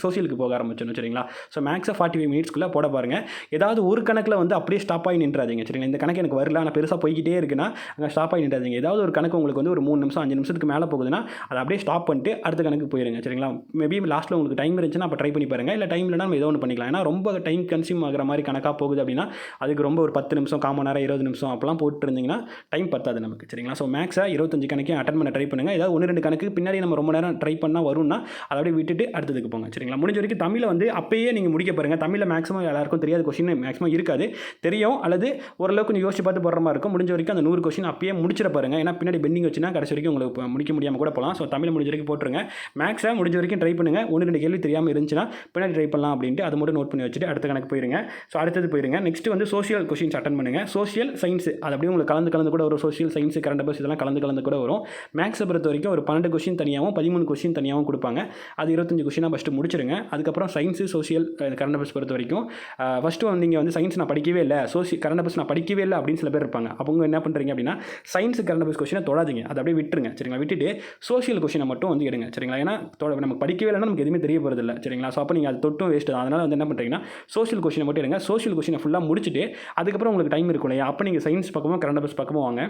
சோஷியலுக்கு போக ஆரம்பிச்சிடணும். சரிங்களா? ஸோ மேக்ஸை 45 மினிட்ஸ்க்குள்ளே போட பாருங்கள். ஏதாவது ஒரு கணக்கில் வந்து அப்படியே ஸ்டாப் ஆகி நின்றாதீங்க. சரிங்களா? இந்த கணக்கு எனக்கு வரல, ஆனால் பெருசாக போய்கிட்டே இருக்குன்னா அங்கே ஸ்டாப் ஆகி நின்றாதீங்க. ஏதாவது ஒரு கணக்கு உங்களுக்கு வந்து ஒரு 3 நிமிஷம் 5 நிமிஷத்துக்கு மேலே போகுதுன்னா அதை அப்படியே ஸ்டாப் பண்ணிட்டு அடுத்த கணக்கு போயிருங்க. சரிங்களா? மேபி லாஸ்ட்டில் உங்களுக்கு டைம் இருந்துச்சுன்னா அப்போ ட்ரை பண்ணி பாருங்கள். இல்லை டைம் இல்லைனா நம்ம ஏதோ ஒன்று பண்ணிக்கலாம். ஏன்னா ரொம்ப டைம் கன்சியூம் ஆகிற மாதிரி கணக்காக போகுது அப்படின்னா அதுக்கு ரொம்ப ஒரு 10 நிமிஷம், 1/4 மணி நேரம், 20 நிமிஷம் அப்போலாம் போட்டு இருந்தீங்கன்னா டைம் பத்தாது நமக்கு. சரிங்களா? ஸோ மேக்ஸை 25 கணக்கையும் அட்டன் பண்ண ட்ரை பண்ணுங்கள். ஏதாவது 1-2 கணக்கு பின்னாடி நம்ம ரொம்ப நேரம் ட்ரை பண்ணால் வரும்னா அதை அப்படியே விட்டுட்டு அடுத்ததுக்கு போங்க. சரிங்களா? முடிஞ்ச வரைக்கும் தமிழை வந்து அப்பயே நீங்கள் முடிக்க பாருங்கள். தமிழில் மேக்ஸிமம் எல்லாருக்கும் தெரியாத கொஸ்டின் மேக்ஸிமம் இருக்காது, தெரியும், அல்லது ஓரளவுக்கு கொஞ்சம் யோசிச்சு பார்த்து போடுற மாதிரி இருக்கும். முடிஞ்ச வரைக்கும் அந்த 100 கொஸ்டின் அப்பயே முடிச்சிட பாருங்கள். ஏன்னா பின்னாடி பெண்டிங் வச்சுன்னா கடைசி வரைக்கும் உங்களுக்கு முடிக்க முடியாமல் கூட போகலாம். ஸோ தமிழை முடிஞ்ச வரைக்கும் போட்டுருங்க. மேக்ஸை முடிஞ்ச வரைக்கும் ட்ரை பண்ணுங்கள். 1-2 கேள்வி தெரியாமல் இருந்துச்சுன்னா பின்னாடி ட்ரை பண்ணலாம் அப்படின்ட்டு அதை மட்டும் நோட் பண்ணி வச்சுட்டு அடுத்த கணக்கு போயிருங்க. ஸோ அடுத்தது போயிருங்க. நெக்ஸ்ட் வந்து சோஷியல் கொஸ்டின்ஸ் அட்டன் பண்ணுங்கள். சோஷியல், சயின்ஸ் அது அப்படியே உங்களுக்கு கலந்து கூட வரும். சோஷியல், சயின்ஸ், கரண்ட் அஃபேர்ஸ் இதெல்லாம் கலந்து கூட வரும். மேக்ஸை பொறுத்த வரைக்கும் ஒரு 12 கொஸ்டின் தனியாகவும் 13 கொஸ்டின் தனியாகவும் கொடுப்பாங்க. அது 25 கொஸ்டினாக ஃபஸ்ட்டு முடிச்சிருங்க. அதுக்கப்புறம் சயின்ஸு, சோஷியல், கரண்ட் அஃபேர்ஸ் பொறுத்த வரைக்கும் ஃபஸ்ட்டு வந்து நீங்கள் வந்து சயின்ஸ் நான் படிக்கவே இல்லை, கரண்ட் அஃபேர்ஸ் நான் படிக்கவே இல்லை அப்படின்னு சில பேர் இருப்பாங்க. அவங்க என்ன பண்ணுறீங்க அப்படின்னா சயின்ஸ், கரண்ட் அஃபேர்ஸ் கொஸ்டினை தொடாதீங்க, அதை அப்படியே விட்டுருங்க. சரிங்களா? விட்டுட்டு சோஷியல் கொஸ்டினை மட்டும் வந்து எடுங்க. சரிங்களா? ஏன்னா நமக்கு படிக்கவே இல்லைன்னா நமக்கு எதுவுமே தெரிய போகிறது இல்லை. சரிங்களா? ஸோ அப்போ நீங்கள் அது தொட்டும் வேஸ்ட் தான். அதனால் வந்து என்ன பண்ணுறீங்கன்னா சோஷியல் கொஸ்டினை மட்டும் எடுங்க. சோஷியல் கொஸ்டினை ஃபுல்லாக முடிச்சுட்டு அதுக்கப்புறம் உங்களுக்கு டைம் இருக்கும் இல்லையா, அப்போ நீங்கள் சயின்ஸ் பக்கமோ கரண்ட் அஃபேர்ஸ் பக்கமோ வாங்க.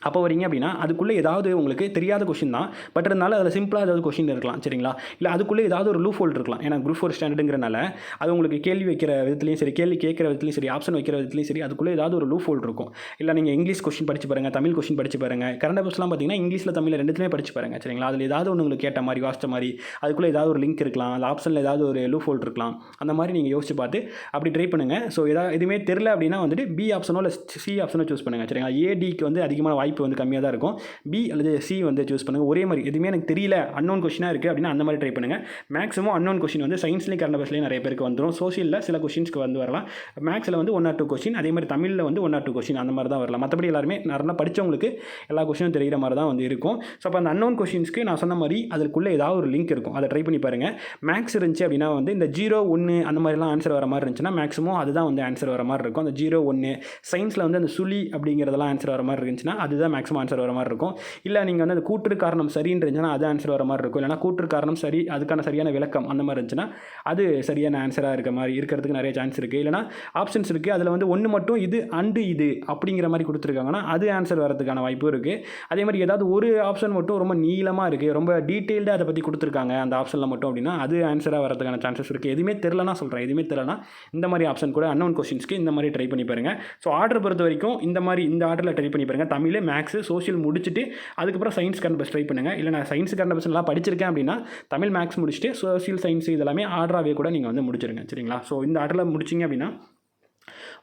அப்போ வரீங்க அப்படின்னா அதுக்குள்ளே ஏதாவது உங்களுக்கு தெரியாத கொஷின் தான், பட் இருந்தாலும் அதில் சிம்பிளாக ஏதாவது கொஷின் இருக்கலாம். சரிங்களா? இல்லை அதுக்குள்ளே ஏதாவது ஒரு லூப் ஹோல்ட் இருக்கலாம். ஏன்னா குரூப் 4 ஸ்டாண்டர்டுங்கிறனால அது உங்களுக்கு கேள்வி வைக்கிற விதத்துலையும் சரி, கேள்வி கேட்குற விதத்துலையும் சரி, ஆப்ஷன் வைக்கிற விதத்துலையும் சரி, அதுக்குள்ளே ஏதாவது ஒரு லூப் ஹோல்ட் இருக்கும். இல்லை நீங்கள் இங்கிலீஷ் கொஷின் படிச்சு பாருங்கள், தமிழ் கொஷின் படிச்சு பாருங்கள். கரண்ட் அஃபேர்ஸ்லாம் பார்த்தீங்கன்னா இங்கிலீஷில் தமிழ் ரெண்டுத்துலேயே படிச்சு பாருங்கள். சரிங்களா? அதில் ஏதாவது ஒன்று உங்களுக்கு கேட்ட மாதிரி, வாசித்த மாதிரி, அதுக்குள்ளே ஏதாவது ஒரு லிங்க் இருக்கலாம், அந்த ஆப்ஷனில் ஏதாவது ஒரு லூப் ஹோல்ட் இருக்கலாம். அந்த மாதிரி நீங்கள் யோசிச்சு பார்த்து அப்படி ட்ரை பண்ணுங்கள். ஸோ எதுவுமே தெரில அப்படின்னா வந்துட்டு பி ஆப்ஷனோ இல்லை சி ஆப்ஷனோ சூஸ் பண்ணுங்கள். சரிங்களா? ஏடிக்கு வந்து அதிகமான வாய்ப்பு வந்து கம்மியாக தான் இருக்கும். பி அல்லது சி வந்து சூஸ் பண்ணுங்கள். ஒரே மாதிரி எதுவுமே எனக்கு தெரியல, அன்னோன் கொஸ்டினாக இருக்குது அப்படின்னா அந்த மாதிரி ட்ரை பண்ணுங்கள். மேக்ஸிமம் அன்னோன் கொஸ்டின் வந்து சயின்ஸ்லேயும் கரண்ட் அஃபேர்ஸ்லேயும் நிறைய பேருக்கு வந்துடும். சோஷியலில் சில கொஸ்டின்ஸ்க்கு வந்து வரலாம். மேக்ஸில் வந்து 1 or 2 கொஸ்டின், அதே மாதிரி தமிழில் வந்து 1 or 2 கொஸ்டின் அந்த மாதிரி தான் வரலாம். மற்றபடி எல்லாருமே நல்லா படித்தவங்களுக்கு எல்லா கொஸ்டினும் தெரிகிற மாதிரி தான் வந்து இருக்கும். ஸோ அப்போ அந்த அன்னோன் கொஸ்டின்ஸ்க்கு நான் சொன்ன மாதிரி அதுக்குள்ளே ஏதாவது ஒரு லிங்க் இருக்கும், அதை ட்ரை பண்ணி பாருங்கள். மேக்ஸ் இருந்துச்சு அப்படின்னா வந்து இந்த 0, 1 அந்த மாதிரிலாம் ஆன்சர் வர மாதிரி இருந்துச்சுன்னா மேக்ஸிமம் அதுதான் வந்து ஆன்சர் வர மாதிரி இருக்கும். அந்த 0, 1 சயின்ஸில் வந்து அந்த சுழி அப்படிங்கிறதெல்லாம் ஆன்சர் வர மாதிரி இருந்துச்சுன்னா அதுதான் மேக்ஸிமம் ஆன்சர் வர மாதிரி இருக்கும். இல்லை நீங்கள் வந்து அந்த கூற்று காரணம் சரின்னு இருந்துச்சுன்னா அது ஆன்சர் வர மாதிரி இருக்கும். இல்லைனா கூற்று காரணம் சரி, அதுக்கான சரியான விளக்கம் அந்த மாதிரி இருந்துச்சுன்னா அது சரியான ஆன்சராக இருக்கிறதுக்கு நிறைய சான்ஸ் இருக்குது. இல்லைனா ஆப்ஷன்ஸ் இருக்குது, அதில் வந்து ஒன்று மட்டும் இது அண்டு இது அப்படிங்கிற மாதிரி கொடுத்துருக்காங்கன்னா அது ஆன்சர் வரதுக்கான வாய்ப்பும் இருக்குது. அதே மாதிரி ஏதாவது ஒரு ஆப்ஷன் மட்டும் ரொம்ப நீளமாக இருக்குது, ரொம்ப டீட்டெயில்டாக அதை பற்றி கொடுத்துருக்காங்க அந்த ஆப்ஷனில் மட்டும் அப்படின்னா அது ஆன்சராக வரதுக்கான சான்சஸ் இருக்குது. எதுவுமே தெரிலனா சொல்கிறேன், எதுவுமே தெரிலனா இந்த மாதிரி ஆப்ஷன் கூட அன்னோன் கொஸ்டின்ஸ்க்கு இந்த மாதிரி ட்ரை பண்ணி பாருங்கள். ஸோ ஆர்டர் பொறுத்த வரைக்கும் இந்த ஆர்டரில் ட்ரை பண்ணி பாருங்கள். தமிழ், மேக்ஸு, சோஷியல் முடிச்சுட்டு அதுக்கப்புறம் சயின்ஸ் கரண்ட் அஃபேர்ஸ் ட்ரை பண்ணுங்கள். இல்லை நான் சயின்ஸ் கரண்ட் அஃபேர்ஸ் நல்லா படிச்சிருக்கேன் அப்படின்னா தமிழ் மேக்ஸ் முடிச்சுட்டு சோஷியல் சயின்ஸ் இதெல்லாமே ஆர்டராகவே கூட நீங்கள் வந்து முடிச்சிருங்க. சரிங்களா? ஸோ இந்த ஆர்டரில் முடிச்சிங்க அப்படின்னா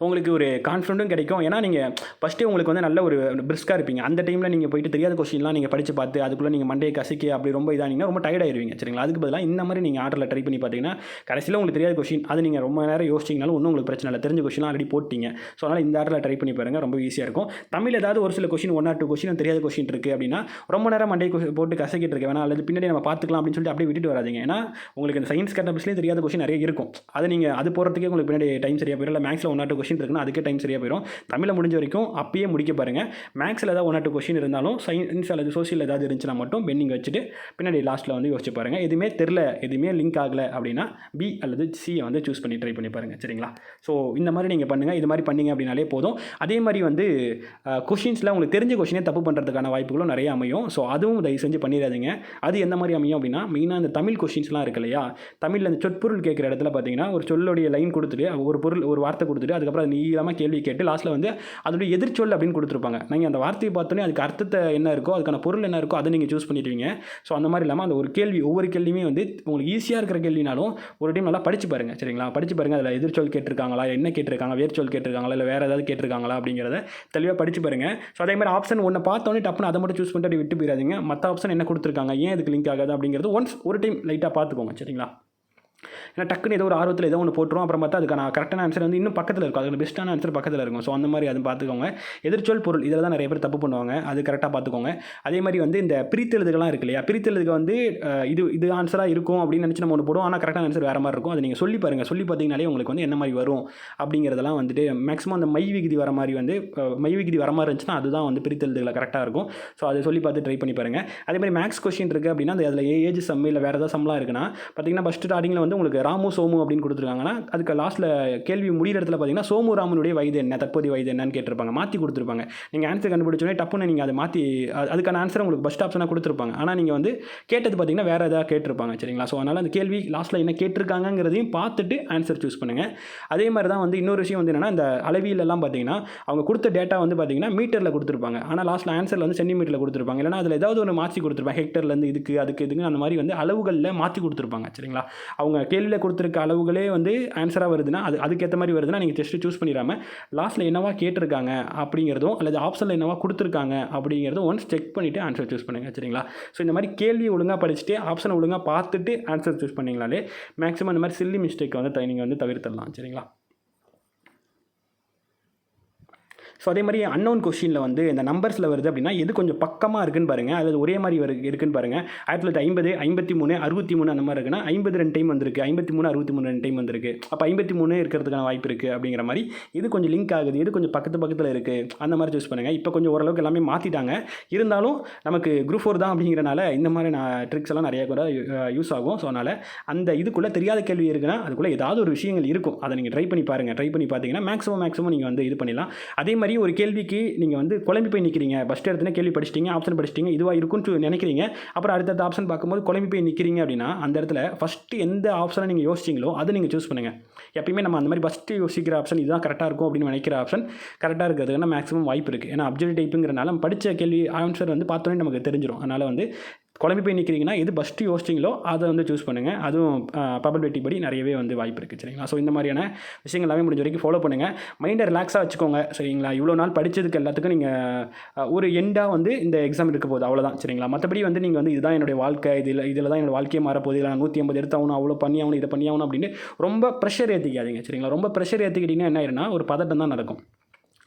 உங்களுக்கு ஒரு கான்ஃபிடென்ட்டும் கிடைக்கும். ஏன்னா நீங்கள் ஃபஸ்ட்டே உங்களுக்கு வந்து நல்ல ஒரு பிரிஸ்காக இருப்பீங்க. அந்த டைமில் நீங்கள் போயிட்டு தெரியாத கொஸ்டின்லாம் நீங்கள் படித்து பார்த்து அதுக்குள்ளே நீங்கள் மண்டையை கசிக்க அப்படி ரொம்ப இதானீங்கன்னா ரொம்ப டயர்ட் ஆயிருவீங்க. சரிங்களா? அதுக்கு பதிலாக இந்த மாதிரி நீங்கள் ஆர்டரில் ட்ரை பண்ணி பார்த்தீங்கன்னா கடைசியில் உங்களுக்கு தெரியாத கொஸ்டின் அது நீங்கள் ரொம்ப நேரம் யோசிச்சிங்கனாலும் ஒன்றும் உங்களுக்கு பிரச்சனை இல்லை. தெரிஞ்ச கொஸ்டின் ஆல்ரெடி போட்டிங்க. ஸோ அதனால் இந்த ஆர்டரில் ட்ரை பண்ணி பாருங்கள், ரொம்ப ஈஸியாக இருக்கும். தமிழ் ஏதாவது ஒரு சில கொஸ்டின் 1 or 2 கொஸ்டின் தெரியாத கொஸ்டின் இருக்குது அப்படின்னா ரொம்ப நேரம் மண்டை போட்டு கசக்கிட்டு இருக்க வேணாம், அல்லது பின்னாடி நம்ம பார்த்துக்கலாம் அப்படின்னு சொல்லிட்டு அப்படியே விட்டுட்டு வராதிங்க. ஏன்னா உங்களுக்கு இந்த சயின்ஸ் கரண்ட் தெரியாத கொஸ்டின் நிறைய இருக்கும். அது நீங்கள் அது போகிறதுக்கே உங்களுக்கு பின்னாடி டைம் சரியாக போயிடும். இல்லை மேக்ஸில் 1 or 2 கொஸ்டின் இருக்குன்னா அதுக்கே டைம் சரியாக போயிடும். தமிழில் முடிஞ்ச வரைக்கும் அப்பயே முடிக்க பாருங்கள். மேக்ஸில் ஏதாவது 1 or 2 கொஸ்டின் இருந்தாலும் சயின்ஸ் அல்லது சோஷியல் ஏதாவது இருந்துச்சுன்னா மட்டும் பெண்டிங் வச்சுட்டு பின்னாடி லாஸ்ட்டில் வந்து யோசிச்சு பாருங்கள். எதுவுமே தெரில, எதுவுமே லிங்க் ஆகலை அப்படின்னா பி அல்லது சியை வந்து சூஸ் பண்ணி ட்ரை பண்ணி பாருங்கள். சரிங்களா? ஸோ இந்த மாதிரி நீங்கள் பண்ணுங்கள். இது மாதிரி பண்ணிங்க அப்படின்னாலே போதும். அதே மாதிரி வந்து கொஷின்ஸில் உங்களுக்கு தெரிஞ்ச கொஷினே தப்பு பண்ணுறதுக்கான வாய்ப்புகளும் நிறைய அமையும். ஸோ அதுவும் தயவு செஞ்சு பண்ணிடாதீங்க. அது எந்த மாதிரி அமையும் அப்படின்னா மெயினாக இந்த தமிழ் கொஷின்ஸ்லாம் இருக்கு இல்லையா, தமிழில் அந்த சொற்பொருள் கேட்குற இடத்துல பார்த்தீங்கன்னா ஒரு சொல்லுடைய லைன் கொடுத்துட்டு ஒரு பொருள் ஒரு வார்த்தை கொடுத்துட்டு அதுக்கப்புறம் அது நீளமாக கேள்வி கேட்டு லாஸ்ட்டில் வந்து அதோடைய எதிர்ச்சொல் அப்படின்னு கொடுத்துருப்பாங்க. நீங்கள் அந்த வார்த்தையை பார்த்தோன்னே அதுக்கு அர்த்தத்தை என்ன இருக்கோ அதுக்கான பொருள் என்ன இருக்கோ அதை நீங்கள் சூஸ் பண்ணிடுவீங்க. ஸோ அந்த மாதிரி இல்லாமல் அந்த ஒரு கேள்வி ஒவ்வொரு கேள்வியுமே வந்து உங்களுக்கு ஈஸியாக இருக்கிற கேள்வினாலும் ஒரு டைம் நல்லா படிச்சு பாருங்கள். சரிங்களா? படிச்சு பாருங்கள். அதில் எதிர்ச்சொல் கேட்டிருக்காங்களா, என்ன கேட்டிருக்காங்க, வேர்ச்சொல் கேட்டிருக்காங்களா, இல்லை வேறு ஏதாவது கேட்டிருக்காங்களா அப்படிங்கிறத தெளிவாக படிச்சு பாருங்கள். ஸோ அதே மாதிரி ஆப்ஷன் ஒன்று பார்த்தோன்னே டப்புன்னு அதை மட்டும் சூஸ் பண்ணிட்டு அப்படி விட்டு போயிடாதீங்க. மற்ற ஆப்ஷன் என்ன கொடுத்துருக்காங்க, ஏன் இதுக்கு லிங்க் ஆகாது அப்படிங்கிறது ஒரு டைம் லைட்டாக பார்த்துக்கோங்க. சரிங்களா? ஏன்னா டக்குன்னு ஏதோ ஒரு ஆர்வத்தில் ஏதோ ஒன்று போட்டுரும், அப்புறம் பார்த்தா அதுக்கான கரெக்டான ஆன்சர் வந்து இன்னும் பக்கத்தில் இருக்கும், அதுக்கு பெஸ்ட்டான ஆன்சர் பக்கத்தில் இருக்கும். ஸோ அந்த மாதிரி அது பார்த்துக்கோங்க. எதிர்ச்சொல் பொருள் இதில் தான் நிறைய பேர் தப்பு பண்ணுவாங்க, அது கரெக்டாக பார்த்துக்கோங்க. அதே மாதிரி வந்து இந்த பிரித்தெழுதுகள்லாம் இருக்கு இல்லையா, பிரித்தெழுதுக்கு வந்து இது ஆன்சராக இருக்கும் அப்படின்னு நினச்சி நம்ம ஒன்று போடுவோம், ஆனால் கரெக்டான ஆன்சர் வேறு மாதிரி இருக்கும். அதை நீங்கள் சொல்லி பாருங்கள். சொல்லி பார்த்தீங்கனாலே உங்களுக்கு வந்து என்ன மாதிரி வரும் அப்படிங்கிறதெல்லாம் வந்துட்டு மேக்ஸிமம் அந்த மை விகுதி வர மாதிரி வந்து மை விகுதி வர மாதிரி இருந்துச்சுன்னா அதுதான் வந்து பிரித்தெழுதுகளை கரெக்டாக இருக்கும். ஸோ அதை சொல்லி பார்த்து ட்ரை பண்ணி பாருங்கள். அதே மாதிரி மேக்ஸ் கொஸ்டின் இருக்குது அப்படின்னா அதில் ஏஜ் சம் இல்லை வேறு ஏதாவது சம்லாம் இருக்குன்னா பார்த்தீங்கன்னா ஃபஸ்ட்டு ஸ்டார்டிங்கில் வந்து உங்களுக்கு ராமு சோமு அப்படின்னு கொடுத்துருக்காங்கன்னா அதுக்கு லாஸ்ட்டில் கேள்வி முடிகிற இடத்துல பார்த்தீங்கன்னா சோமு ராமனுடைய வயது என்ன, தற்போதைய வயது என்னன்னு கேட்டிருப்பாங்க, மாற்றி கொடுத்துருப்பாங்க. நீங்கள் ஆன்சர் கண்டுபிடிச்சோடனே டப்புன்னு நீங்கள் அதை மாற்றி அதுக்கான ஆன்சர் உங்களுக்கு ஃபஸ்ட் ஆப்ஷனாக கொடுத்துருப்பாங்க. ஆனால் நீங்கள் வந்து கேட்டது பார்த்தீங்கன்னா வேறு ஏதாவது கேட்டிருப்பாங்க. சரிங்களா? ஸோ அதனால் அந்த கேள்வி லாஸ்ட்டில் என்ன கேட்டிருக்காங்கிறதையும் பார்த்துட்டு ஆன்சர் சூஸ் பண்ணுங்கள். அதே மாதிரி தான் வந்து இன்னொரு விஷயம் வந்து என்னென்னா இந்த அளவியெல்லாம் பார்த்தீங்கன்னா அவங்க கொடுத்த டேட்டா வந்து பார்த்தீங்கன்னா மீட்டரில் கொடுத்துருப்பாங்க, ஆனால் லாஸ்ட்டில் ஆன்சரில் வந்து சென்டிமீட்டரில் கொடுத்துருப்பாங்க. இல்லைனா அதில் ஏதாவது ஒன்று மாற்றி கொடுத்துருப்பாங்க, ஹெக்டர்லேருந்து இதுக்கு இதுக்கு அந்த மாதிரி வந்து அளவுகளில் மாற்றி கொடுத்துருப்பாங்க. சரிங்களா? அவங்க கேள்வியில் கொடுத்துருக்க அளவுகளே வந்து ஆன்சராக வருதுன்னா அதுக்கேற்ற மாதிரி வருதுன்னா நீங்கள் ஜஸ்ட்டு சூஸ் பண்ணிடாமல் லாஸ்ட்டில் என்னவா கேட்டிருக்காங்க அப்படிங்கிறதும் அல்லது ஆப்ஷனில் என்னவா கொடுத்துருக்காங்க அப்படிங்கிறதும் ஒன்ஸ் செக் பண்ணிவிட்டு ஆன்சர் சூஸ் பண்ணுங்கள். சரிங்களா? ஸோ இந்த மாதிரி கேள்வி ஒழுங்காக படிச்சுட்டு ஆப்ஷனை ஒழுங்காக பார்த்துட்டு ஆன்சர் சூஸ் பண்ணிங்களாலே மேக்ஸிமம் இந்த மாதிரி சில்லி மிஸ்டேக் வந்து நீங்கள் வந்து தவிர்த்திடலாம். சரிங்களா? ஸோ அதே மாதிரி அன்னோன் கொஸ்டினில் வந்து இந்த நம்பர்ஸில் வருது அப்படின்னா எது கொஞ்சம் பக்கமாக இருக்குன்னு பாருங்கள், அதாவது ஒரே மாதிரி இருக்குன்னு பாருங்கள். 1950, 53, 63 அந்த மாதிரி இருக்குன்னா 50 2 டைம் வந்திருக்கு, 53, 63 2 டைம் வந்திருக்கு, அப்போ 53 இருக்கிறதுக்கான வாய்ப்பு இருக்குது அப்படிங்கிற மாதிரி. இது கொஞ்சம் லிங்க் ஆகுது, இது கொஞ்சம் பக்கத்தில் இருக்குது, அந்த மாதிரி சூஸ் பண்ணுங்கள். இப்போ கொஞ்சம் ஓரளவுக்கு எல்லாமே மாற்றிட்டாங்க, இருந்தாலும் நமக்கு குரூப் 4 தான் அப்படிங்கிறனால இந்த மாதிரி ட்ரிக்ஸ் எல்லாம் நிறைய கூட யூஸ் ஆகும். ஸோ அதனால் அந்த இதுக்குள்ளே தெரியாத கேள்வி இருக்குன்னா அதுக்குள்ளே ஏதாவது ஒரு விஷயங்கள் இருக்கும், அதை நீங்கள் ட்ரை பண்ணி பாருங்கள். ட்ரை பண்ணி பார்த்தீங்கன்னா மேக்ஸிமம் நீங்கள் வந்து இது பண்ணிடலாம். அதே மாதிரி ஒரு கேள்விக்கு நீங்கள் வந்து குழம்பி போய் நிற்கிறீங்க, ஃபஸ்ட்டு எடுத்துனே கேள்வி படிச்சிட்டிங்க, ஆப்ஷன் படிச்சிட்டிங்க, இதுவாக இருக்குன்னு நினைக்கிறீங்க, அப்புறம் அடுத்த ஆப்ஷன் பார்க்கும்போது குழம்பி போய் நிற்கிறீங்க அப்படின்னா அந்த இடத்துல ஃபஸ்ட்டு எந்த ஆப்ஷனை நீங்கள் யோசிச்சிங்களோ அதை நீங்கள் சூஸ் பண்ணுங்கள். எப்பயுமே நம்ம அந்த மாதிரி ஃபஸ்ட்டு யோசிக்கிற ஆப்ஷன் இதுதான் கரெக்டாக இருக்கும் அப்படின்னு நினைக்கிற ஆப்ஷன் கரெக்டாக இருக்கிறதுக்கு மேக்ஸிமம் வாய்ப்பு இருக்குது. ஏன்னா அப்ஜெக்டிவ் டைப்புங்கிறனால நம்ம படித்த கேள்வி ஆன்சர் வந்து பார்த்தோன்னே நமக்கு தெரிஞ்சிடும். அதனால் வந்து குழம்பி போய் நிற்கிறீங்கன்னா எது ஃபஸ்ட்டு யோசிச்சிங்களோ அதை வந்து சூஸ் பண்ணுங்கள். அதுவும் ப்ராபபிலிட்டி படி நிறையவே வந்து வாய்ப்பு இருக்குது. சரிங்களா? ஸோ இந்த மாதிரியான விஷயங்கள் எல்லாமே முடிஞ்ச வரைக்கும் ஃபாலோ பண்ணுங்கள். மைண்டை ரிலாக்ஸாக வச்சுக்கோங்க. சரிங்களா? இவ்வளோ நாள் படித்ததுக்கு எல்லாத்துக்கும் நீங்கள் ஒரு எண்டாக வந்து இந்த எக்ஸாம் இருக்க போகுது, அவ்வளோதான். சரிங்களா? மற்றபடி வந்து நீங்கள் வந்து இதுதான் என்னுடைய வாழ்க்கை, இதில் தான் என்னோடய வாழ்க்கையே மாறப்போகுது, இல்லை 150 எடுத்தாகணும், அவ்வளோ பண்ணியாகணும், இதை பண்ணியாகணும் அப்படின்னு ரொம்ப ப்ரெஷர் ஏற்றிக்காதீங்க. சரிங்களா? ரொம்ப ப்ரெஷர் ஏற்றிக்கிட்டிங்கன்னா என்ன ஆயிருன்னா ஒரு பதட்டம் தான் நடக்கும்.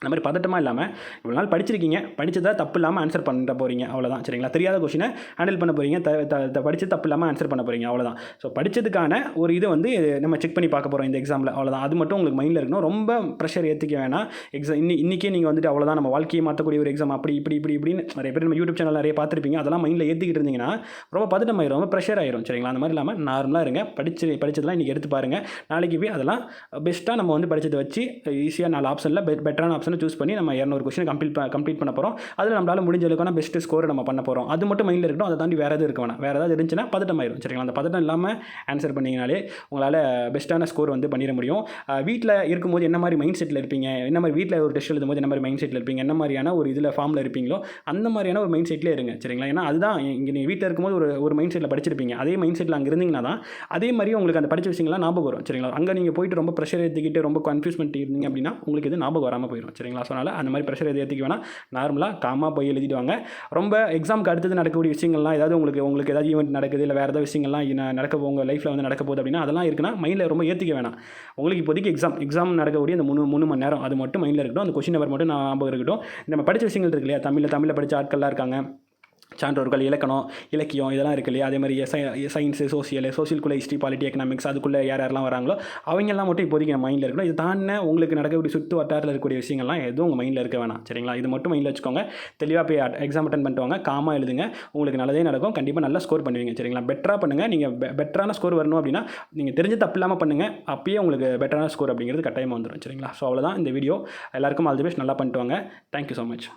அந்த மாதிரி பதட்டமாக இல்லாமல் இவ்வளோ நாள் படிச்சிருக்கீங்க, படித்ததை தப்பு இல்லாமல் ஆன்சர் பண்ண போகிறீங்க, அவ்வளோதான். சரிங்களா? தெரியாத கொஷினை ஹேண்டில் பண்ண போகிறீங்க, படித்து தப்பு இல்லாமல் ஆன்சர் பண்ண போகிறீங்க, அவ்வளோதான். ஸோ படித்ததுக்கான ஒரு இது வந்து நம்ம செக் பண்ணி பார்க்க போகிறோம் இந்த எக்ஸாமில், அவ்வளோதான். அது மட்டும் உங்களுக்கு மைண்டில் இருக்கணும். ரொம்ப ப்ரெஷர் ஏற்றிக்க வேணாம். இன்றைக்கே நீங்கள் வந்துட்டு அவ்வளோதான் நம்ம வாழ்க்கையை மாற்றக்கூடிய ஒரு எக்ஸாம் அப்படி இப்படின்னு நிறைய பேர் நம்ம யூடியூப் சேனல் நிறைய பார்த்துருப்பீங்க, அதெல்லாம் மைண்டில் ஏற்றிக்கிட்டு இருந்தீங்கன்னா ரொம்ப பதட்டம் ஆயிரும், ரொம்ப ப்ரெஷர் ஆயிரும். சரிங்களா? அந்த மாதிரி இல்லாமல் நார்மலாக இருங்க. படித்ததெல்லாம் இன்றைக்கி எடுத்து பாருங்கள், நாளைக்கு போய் அதெல்லாம் பெஸ்ட்டாக நம்ம வந்து படித்ததை வச்சு ஈஸியாக 4 ஆப்ஷனில் பெட்டரான ஆப்ஷன் கொஸ்டினை சூஸ் பண்ணி நம்ம 200 கொஸ்டின் கம்ப்ளீட் பண்ண போகிறோம். அதில் நம்மளால் முடிஞ்ச அளவுக்கான பெஸ்ட்டு ஸ்கோர் நம்ம பண்ண போகிறோம். அது மட்டும் மைண்டில் இருக்கட்டும். அதை தாண்டி வேறு எதுவும் இருக்க வேணாம். வேறு ஏதாவது இருந்துச்சுன்னா பதட்டமாயிடும். சரிங்களா? அந்த பதட்டம் இல்லாமல் ஆன்சர் பண்ணிங்கனாலே உங்களால் பெஸ்ட்டான ஸ்கோர் வந்து பண்ணிட முடியும். வீட்டில் இருக்கும்போது என்ன மாதிரி மைண்ட் செட்டில் இருப்பீங்க, என்ன மாதிரி வீட்டில் ஒரு டெஸ்ட் எழுதும்போது என்ன மாதிரி மைண்ட் செட்டில் இருப்பீங்க, என்ன மாதிரியான ஒரு இதில் ஃபார்மில் இருப்பீங்களோ அந்த மாதிரியான ஒரு மைண்ட் செட்லேயே இருங்க. சரிங்களா? ஏன்னா அதுதான் இங்கே நீங்கள் வீட்டில் இருக்கும்போது ஒரு மைண்ட் செட்டில் படிச்சிருப்பீங்க. அதே மைண்ட் செட்டில் அங்கே இருந்தீங்கன்னா தான் அதே மாதிரி உங்களுக்கு அந்த படித்த விஷயங்கள்லாம் ஞாபகம் வரும். சரிங்களா? அங்கே நீங்கள் போயிட்டு ரொம்ப ப்ரெஷர் ஏற்றிக்கிட்டு ரொம்ப கன்ஃபியூஸ் பண்ணிட்டு இருந்தீங்க அப்படின்னா உங்களுக்கு இது ஞாபகம் வராமல் போயிடும். சரிங்களா? ஸோ அதனால் அந்த மாதிரி ப்ரெஷர் ஏற்றிக்க வேணாம். நார்மலாக காமாக போய் எழுதிட்டு வாங்க. ரொம்ப எக்ஸாமுக்கு அடுத்தது நடக்கக்கூடிய விஷயங்கள்லாம் ஏதாவது உங்களுக்கு ஏதாவது ஈவெண்ட் நடக்குது, இல்லை வேறு ஏதாவது விஷயங்கள்லாம் நடக்க உங்கள் லைஃப்பில் வந்து நடக்க போகுது அப்படின்னா அதெல்லாம் இருக்குன்னா மைண்டில் ரொம்ப ஏற்றிக்க வேணாம். உங்களுக்கு இப்போதைக்கு எக்ஸாம் நடக்கக்கூடிய அந்த 3 மணி நேரம் அது மட்டும் மைண்டில் இருக்கட்டும். அந்த கொஸ்டின் நம்பர் மட்டும் ஞாபகம் இருக்கட்டும். நம்ம படித்த விஷயங்கள் இருக்கு இல்லையா, தமிழில் படித்த ஆட்கள்லாம் இருக்காங்க, சான்றோர்கள், இலக்கணம், இலக்கியம் இதெல்லாம் இருக்கு இல்லையா, அதே மாதிரி சயின்ஸு, சோசியலுக்குள்ளே ஹிஸ்ட்ரி, பாலிட்டி, எக்கனாமிக்ஸ் அதுக்குள்ளே யாரெல்லாம் வராங்களோ அவங்கெல்லாம் மட்டும் இப்போதைக்கு என் மைண்டில் இருக்கணும். இது தானே உங்களுக்கு நடக்கக்கூடிய சுற்று வட்டாரத்தில் இருக்கக்கூடிய விஷயங்கள்லாம் எதுவும் உங்கள் மைண்டில் இருக்க வேணாம். சரிங்களா? இது மட்டும் மைண்டில் வச்சுக்கோங்க. தெளிவாக போய் எக்ஸாம் அட்டன் பண்ணிட்டு வாங்க. காமாக எழுதுங்க. உங்களுக்கு நல்லதே நடக்கும். கண்டிப்பாக நல்லா ஸ்கோர் பண்ணுவீங்க. சரிங்களா? பெட்டராக பண்ணுங்கள். நீங்கள் பெட்டரான ஸ்கோர் வரணும் அப்படின்னா நீங்கள் தெரிஞ்ச தப்பு இல்லாமல் பண்ணுங்கள். அப்பயே உங்களுக்கு பெட்டரான ஸ்கோர் அப்படிங்கிறது கட்டாயமாக வந்துடும். சரிங்களா? ஸோ அவ்வளோதான் இந்த வீடியோ. எல்லாருக்கும் ஆல் தி பெஸ்ட். நல்லா பண்ணிட்டு வாங்க. Thank you so much.